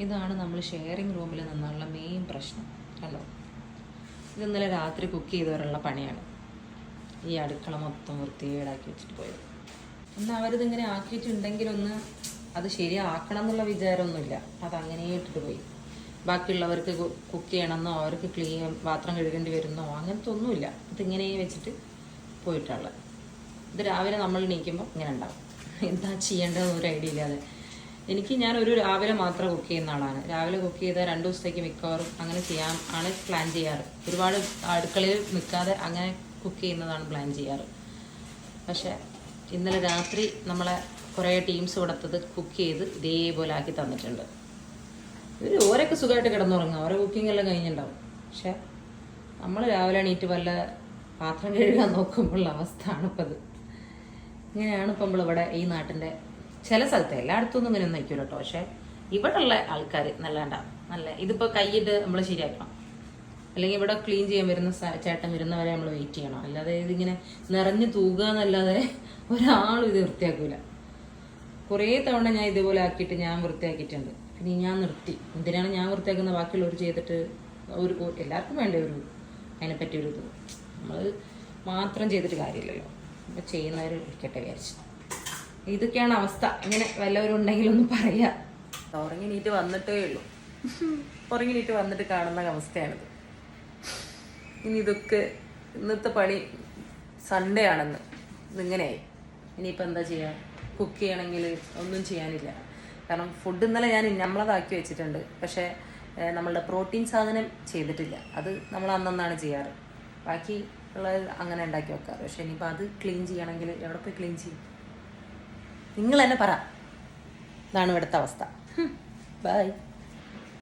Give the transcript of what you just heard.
ഇതാണ് നമ്മൾ ഷെയറിങ് റൂമിൽ നിന്നുള്ള മെയിൻ പ്രശ്നം. കണ്ടോ, ഇത് ഇന്നലെ രാത്രി കുക്ക് ചെയ്തവരുള്ള പണിയാണ്. ഈ അടുക്കള മൊത്തം വൃത്തികേടാക്കി വെച്ചിട്ട് പോയത്. എന്നാൽ അവരിതിങ്ങനെ ആക്കിയിട്ടുണ്ടെങ്കിലൊന്ന് അത് ശരിയാക്കണം എന്നുള്ള വിചാരമൊന്നുമില്ല. അതങ്ങനെ ഇട്ടിട്ട് പോയി. ബാക്കിയുള്ളവർക്ക് കുക്ക് ചെയ്യണമെന്നോ അവർക്ക് പാത്രം കഴുകേണ്ടി വരുന്നോ അങ്ങനത്തെ ഒന്നുമില്ല. ഇതിങ്ങനെ വെച്ചിട്ട് പോയിട്ടുള്ളത്. ഇത് രാവിലെ നമ്മൾ എണീക്കുമ്പോൾ ഇങ്ങനെ ഉണ്ടാവും. എന്താ ചെയ്യേണ്ടതെന്ന് ഒരു ഐഡിയ ഇല്ലാതെ. ഞാനൊരു രാവിലെ മാത്രം കുക്ക് ചെയ്യുന്ന ആളാണ്. രാവിലെ കുക്ക് ചെയ്താൽ 2 ദിവസത്തേക്ക് മിക്കവാറും അങ്ങനെ ചെയ്യാൻ ആണ് പ്ലാൻ ചെയ്യാറ്. ഒരുപാട് അടുക്കളയിൽ നിൽക്കാതെ അങ്ങനെ കുക്ക് ചെയ്യുന്നതാണ് പ്ലാൻ ചെയ്യാറ്. പക്ഷേ ഇന്നലെ രാത്രി നമ്മളെ കുറേ ടീംസ് കൊടുത്തത് കുക്ക് ചെയ്ത് ഇതേപോലെ ആക്കി തന്നിട്ടുണ്ട്. ഓരൊക്കെ സുഖമായിട്ട് കിടന്നുറങ്ങുക, ഓരോ കുക്കിംഗ് എല്ലാം കഴിഞ്ഞിട്ടുണ്ടാവും. പക്ഷെ നമ്മൾ രാവിലെ എണീറ്റ് വല്ല പാത്രം കഴുകാൻ നോക്കുമ്പോഴുള്ള അവസ്ഥയാണ് ഇപ്പം അത്. ഇങ്ങനെയാണ് ഇപ്പം നമ്മളിവിടെ ഈ നാട്ടിൻ്റെ ചില സ്ഥലത്ത്, എല്ലായിടത്തും ഇങ്ങനെ ഒന്നും നയിക്കൂല കേട്ടോ. പക്ഷെ ഇവിടെ ഉള്ള ആൾക്കാർ നല്ല ഇതിപ്പോൾ കൈയിട്ട് നമ്മൾ ശരിയാക്കണം. അല്ലെങ്കിൽ ഇവിടെ ക്ലീൻ ചെയ്യാൻ വരുന്ന ചേട്ടൻ വരുന്നവരെ നമ്മൾ വെയിറ്റ് ചെയ്യണം. അല്ലാതെ ഇതിങ്ങനെ നിറഞ്ഞു തൂകുക എന്നല്ലാതെ ഒരാളും ഇത് വൃത്തിയാക്കൂല. കുറേ തവണ ഞാൻ ഇതുപോലെ ആക്കിയിട്ട് ഞാൻ വൃത്തിയാക്കിയിട്ടുണ്ട്. പിന്നെ ഞാൻ നിർത്തി. എന്തിനാണ് ഞാൻ വൃത്തിയാക്കുന്ന, ബാക്കിയുള്ളവർ ചെയ്തിട്ട് എല്ലാവർക്കും വേണ്ട അതിനെപ്പറ്റി ഒരു ഇത്. നമ്മൾ മാത്രം ചെയ്തിട്ട് കാര്യമില്ലല്ലോ. അപ്പോൾ ചെയ്യുന്നവർ ഇരിക്കട്ടെ വിചാരിച്ചു. ഇതൊക്കെയാണ് അവസ്ഥ. ഇങ്ങനെ വല്ലവരും ഉണ്ടെങ്കിലൊന്നും പറയാ. ഉറങ്ങി നീറ്റ് വന്നിട്ടേ ഉള്ളൂ. ഉറങ്ങി നീറ്റ് വന്നിട്ട് കാണുന്ന അവസ്ഥയാണിത്. ഇനി ഇതൊക്കെ ഇന്നത്തെ പണി സൺഡേ ആണെന്ന് ഇതിങ്ങനെയായി. ഇനിയിപ്പോൾ എന്താ ചെയ്യുക? കുക്ക് ചെയ്യണമെങ്കിൽ ഒന്നും ചെയ്യാനില്ല. കാരണം ഫുഡ് ഇന്നലെ ഞാൻ നമ്മളതാക്കി വെച്ചിട്ടുണ്ട്. പക്ഷേ നമ്മളുടെ പ്രോട്ടീൻ സാധനം ചെയ്തിട്ടില്ല. അത് നമ്മൾ അന്നാണ് ചെയ്യാറ്. ബാക്കി ഉള്ളത് അങ്ങനെ ഉണ്ടാക്കി വെക്കാറ്. പക്ഷേ ഇനിയിപ്പോൾ അത് ക്ലീൻ ചെയ്യണമെങ്കിൽ എവിടെ പോയി ക്ലീൻ ചെയ്യും? നിങ്ങൾ തന്നെ പറ. ഇതാണ് ഇവിടുത്തെ അവസ്ഥ. ബൈ.